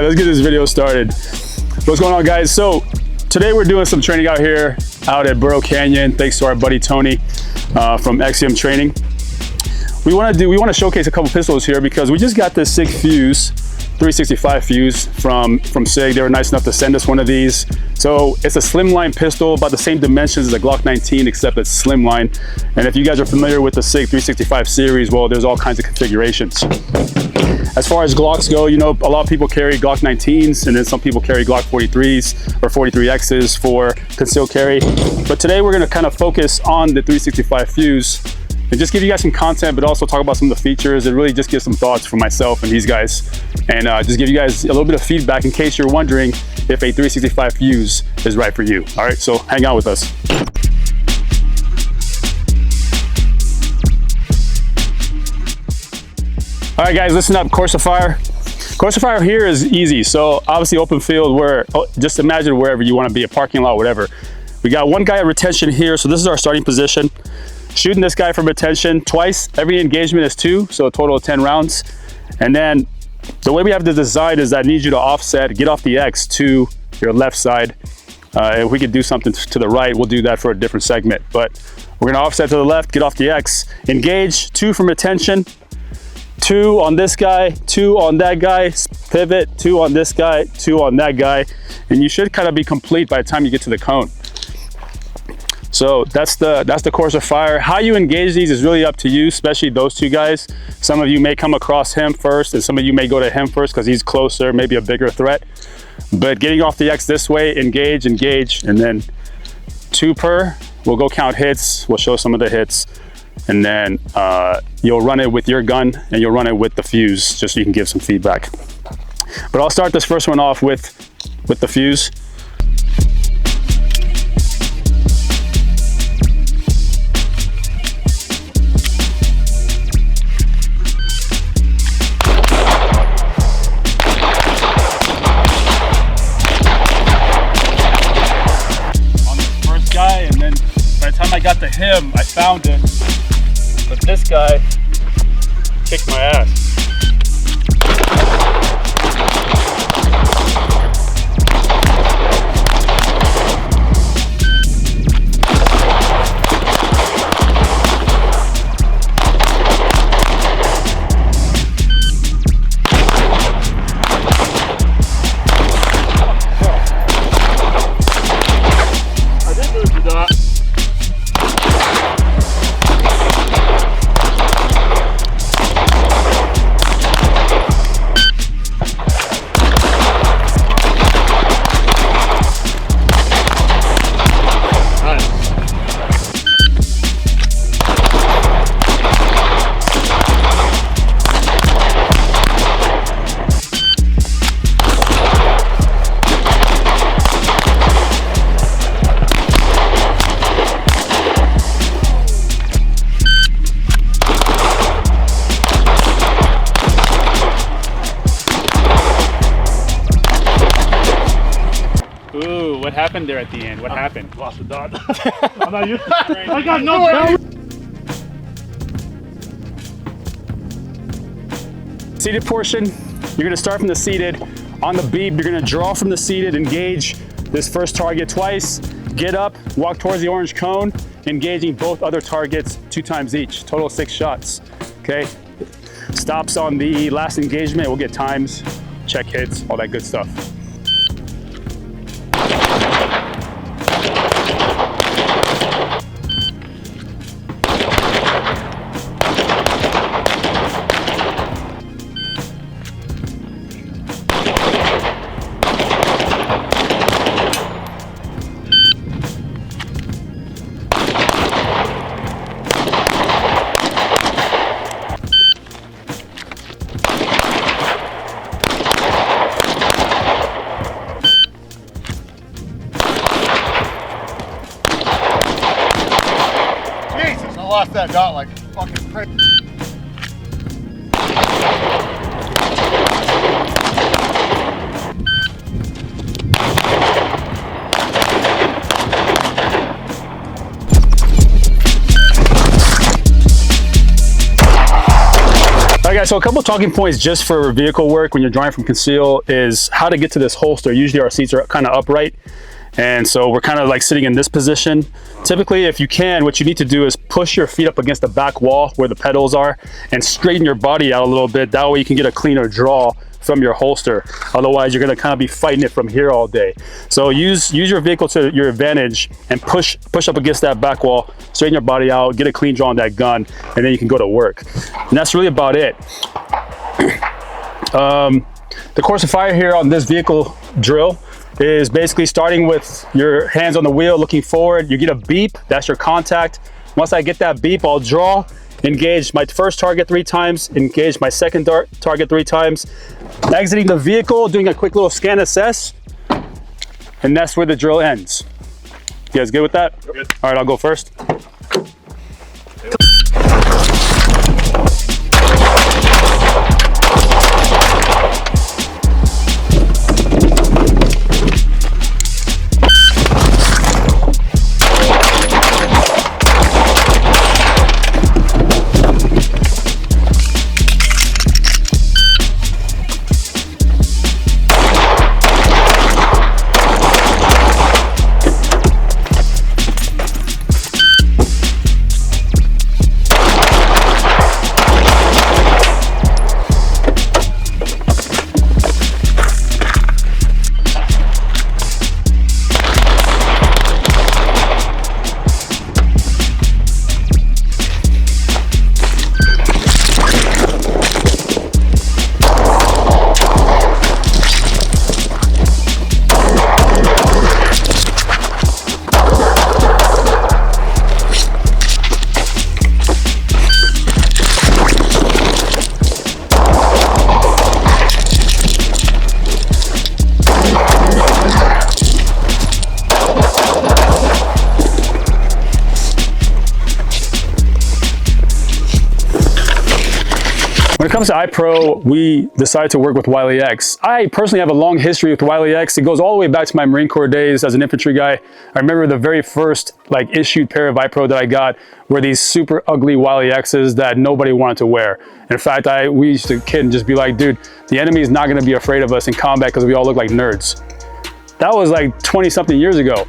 let's get this video started. What's going on, guys? So today we're doing some training out here out at Burrow Canyon, thanks to our buddy Tony from XM Training. We want to showcase a couple pistols here because we just got this Sig Fuse 365 fuse from Sig. They were nice enough to send us one of these. So it's a slimline pistol, about the same dimensions as a Glock 19, except it's slimline. And if you guys are familiar with the Sig 365 series, well, there's all kinds of configurations. As far as Glocks go, you know, a lot of people carry Glock 19s, and then some people carry Glock 43s or 43Xs for concealed carry. But today we're gonna kind of focus on the 365 fuse and just give you guys some content, but also talk about some of the features and really just give some thoughts from myself and these guys. And just give you guys a little bit of feedback in case you're wondering if a 365 fuse is right for you. All right, so hang out with us. All right, guys, listen up. Course of fire. Course of fire here is easy. So obviously open field, where just imagine wherever you want to be, a parking lot, whatever. We got one guy at retention here, so this is our starting position. Shooting this guy from retention twice. Every engagement is 2, so a total of 10 rounds. And then the way we have the design is that I need you to offset, get off the X to your left side. If we could do something to the right, we'll do that for a different segment. But we're gonna offset to the left, get off the X, engage, 2 from retention, 2 on this guy, 2 on that guy, pivot, 2 on this guy, 2 on that guy. And you should kind of be complete by the time you get to the cone. So that's the course of fire. How you engage these is really up to you, especially those two guys. Some of you may come across him first, and some of you may go to him first because he's closer, maybe a bigger threat. But getting off the X this way, engage, and then 2 per. We'll go count hits. We'll show some of the hits. And then you'll run it with your gun and you'll run it with the fuse, just so you can give some feedback. But I'll start this first one off with the fuse. I got to him, I found it, but this guy kicked my ass. What happened there at the end? What happened? Lost the dot. I got no way. Seated portion, you're gonna start from the seated. On the beep, you're gonna draw from the seated, engage this first target twice, get up, walk towards the orange cone, engaging both other targets 2 times each, total 6 shots, okay? Stops on the last engagement, we'll get times, check hits, all that good stuff. Lost that dot like fucking crazy. guys, so a couple of talking points just for vehicle work when you're drawing from conceal is how to get to this holster. Usually our seats are kind of upright, and so we're kind of like sitting in this position. Typically, if you can, what you need to do is push your feet up against the back wall where the pedals are and straighten your body out a little bit. That way you can get a cleaner draw from your holster. Otherwise, you're gonna kind of be fighting it from here all day. So use your vehicle to your advantage and push up against that back wall, straighten your body out, get a clean draw on that gun, and then you can go to work. And that's really about it. The course of fire here on this vehicle drill is basically starting with your hands on the wheel, looking forward. You get a beep, that's your contact. Once I get that beep, I'll draw, engage my first target 3 times, engage my second target 3 times, exiting the vehicle, doing a quick little scan assess, and that's where the drill ends. You guys good with that? Good. All right, I'll go first. When it comes to iPro, we decided to work with Wiley X. I personally have a long history with Wiley X. It goes all the way back to my Marine Corps days as an infantry guy. I remember the very first issued pair of iPro that I got were these super ugly Wiley X's that nobody wanted to wear. In fact, we used to kid and just be like, dude, the enemy is not gonna be afraid of us in combat because we all look like nerds. That was like 20 something years ago.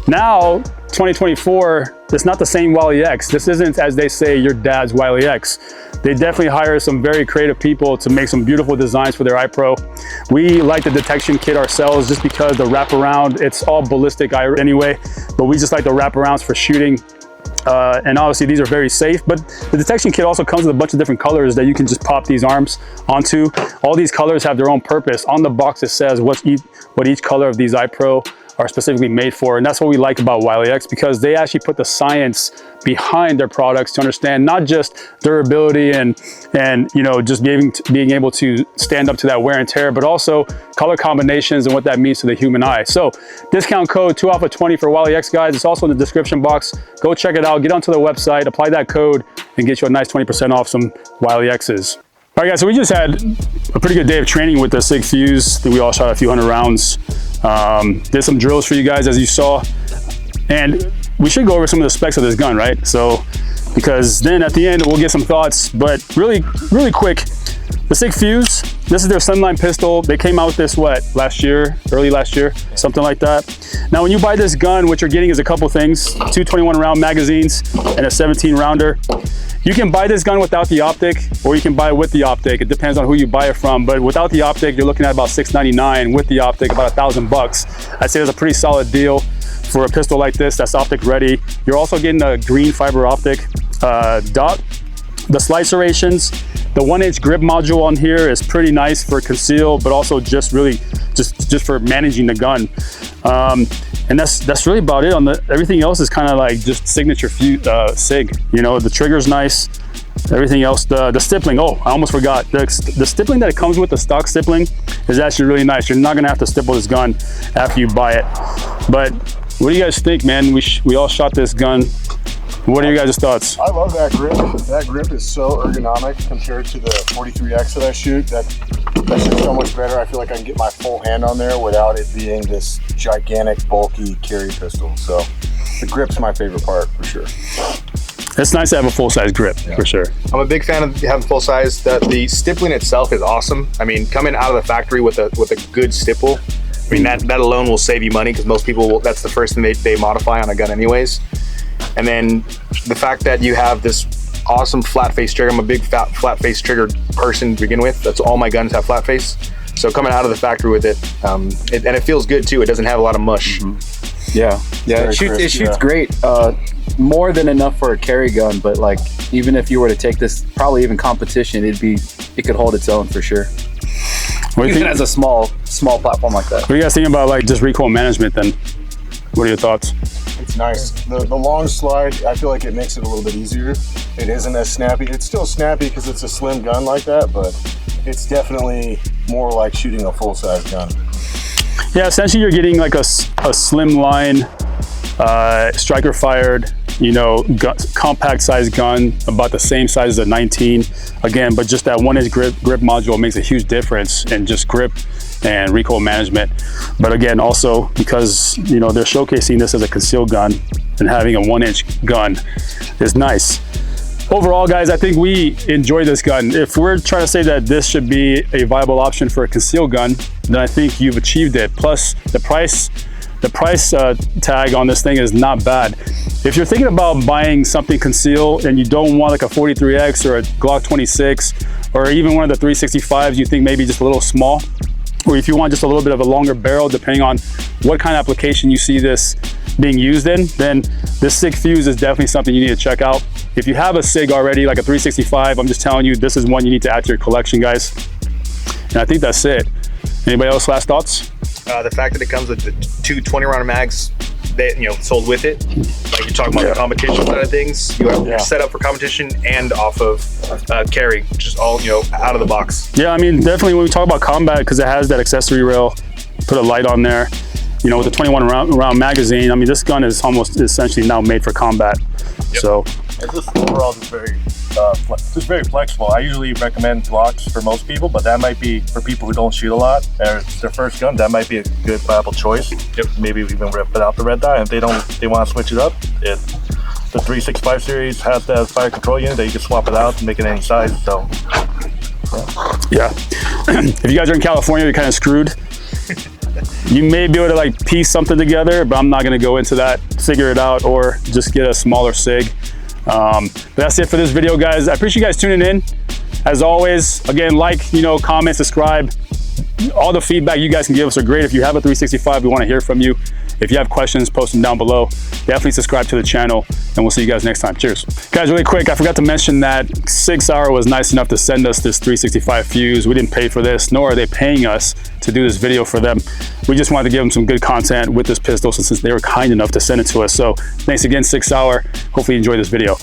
Now, 2024, it's not the same Wiley X. This isn't, as they say, your dad's Wiley X. They definitely hire some very creative people to make some beautiful designs for their iPro. We like the detection kit ourselves just because the wraparound, it's all ballistic anyway, but we just like the wraparounds for shooting. And obviously these are very safe, but the detection kit also comes with a bunch of different colors that you can just pop these arms onto. All these colors have their own purpose. On the box it says what each color of these iPro are specifically made for, and that's what we like about Wiley X, because they actually put the science behind their products to understand not just durability and you know, just being able to stand up to that wear and tear, but also color combinations and what that means to the human eye. So discount code 2 off of 20 for Wiley X, guys. It's also in the description box. Go check it out, get onto the website, apply that code, and get you a nice 20% off some Wiley X's. All right, guys, so we just had a pretty good day of training with the Sig Fuse. I think we all shot a few hundred rounds. Did some drills for you guys, as you saw. And we should go over some of the specs of this gun, right? So, because then at the end, we'll get some thoughts. But really quick, the Sig Fuse, this is their Sunline pistol. They came out with this, last year, early last year, something like that. Now, when you buy this gun, what you're getting is a couple things, 2 21 round magazines and a 17 rounder. You can buy this gun without the optic, or you can buy it with the optic. It depends on who you buy it from, but without the optic, you're looking at about $699. With the optic, about $1,000. I'd say that's a pretty solid deal for a pistol like this that's optic ready. You're also getting a green fiber optic dot. The slice serrations, the 1-inch grip module on here is pretty nice for conceal, but also just for managing the gun. And that's really about it. Everything else is kind of like just signature Sig. You know, the trigger's nice. Everything else, the stippling. Oh, I almost forgot. The stippling that it comes with, the stock stippling, is actually really nice. You're not gonna have to stipple this gun after you buy it. But what do you guys think, man? We all shot this gun. What are you guys' thoughts? I love that grip. That grip is so ergonomic compared to the 43X that I shoot. That's just so much better. I feel like I can get my full hand on there without it being this gigantic, bulky carry pistol. So the grip's my favorite part for sure. It's nice to have a full-size grip, for sure. I'm a big fan of having full size. The stippling itself is awesome. I mean, coming out of the factory with a good stipple, I mean, that alone will save you money, because most people that's the first thing they modify on a gun anyways. And then the fact that you have this awesome flat face trigger. I'm a big flat face trigger person to begin with. That's all my guns have flat face. So coming out of the factory with it, and it feels good too. It doesn't have a lot of mush. Yeah, it shoots great. More than enough for a carry gun, but like even if you were to take this, probably even competition, it could hold its own for sure. What do you think? Even as a small platform like that. What are you guys thinking about like just recoil management then? What are your thoughts? It's nice. The long slide, I feel like it makes it a little bit easier. It isn't as snappy. It's still snappy because it's a slim gun like that, but it's definitely more like shooting a full-size gun. Yeah, essentially you're getting like a slim line, striker fired, compact size gun, about the same size as a 19. Again, but just that 1-inch grip module makes a huge difference in just grip and recoil management. But again, also because they're showcasing this as a concealed gun, and having a 1-inch gun is nice. Overall, guys, I think we enjoy this gun. If we're trying to say that this should be a viable option for a concealed gun, then I think you've achieved it. Plus, the price tag on this thing is not bad. If you're thinking about buying something concealed and you don't want like a 43X or a Glock 26 or even one of the 365s, you think maybe just a little small, or if you want just a little bit of a longer barrel, depending on what kind of application you see this being used in, then this Sig Fuse is definitely something you need to check out. If you have a Sig already, like a 365, I'm just telling you, this is one you need to add to your collection, guys. And I think that's it. Anybody else last thoughts? The fact that it comes with the 2 20-round mags, sold with it. Like you're talking about the competition side of things. You're set up for competition and off of carry, just all out of the box. Yeah, I mean, definitely when we talk about combat, because it has that accessory rail, put a light on there. With the 21 round magazine, I mean, this gun is almost essentially now made for combat. Yep. So it's just overall just very flexible. I usually recommend Glocks for most people, but that might be for people who don't shoot a lot. Or it's their first gun, that might be a good viable choice. Yep. Maybe even rip it out the red dot. And if they want to switch it up, the 365 series has that fire control unit that you can swap it out and make it any size. So yeah. If you guys are in California, you're kind of screwed. You may be able to like piece something together, but I'm not going to go into that. Figure it out, or just get a smaller Sig. But that's it for this video, guys. I appreciate you guys tuning in. As always, again, comment, subscribe. All the feedback you guys can give us are great. If you have a 365, we want to hear from you. If you have questions, post them down below. Definitely subscribe to the channel, and we'll see you guys next time. Cheers. Guys, really quick, I forgot to mention that Sig Sauer was nice enough to send us this 365 Fuse. We didn't pay for this, nor are they paying us to do this video for them. We just wanted to give them some good content with this pistol since they were kind enough to send it to us. So thanks again, Sig Sauer. Hopefully you enjoyed this video.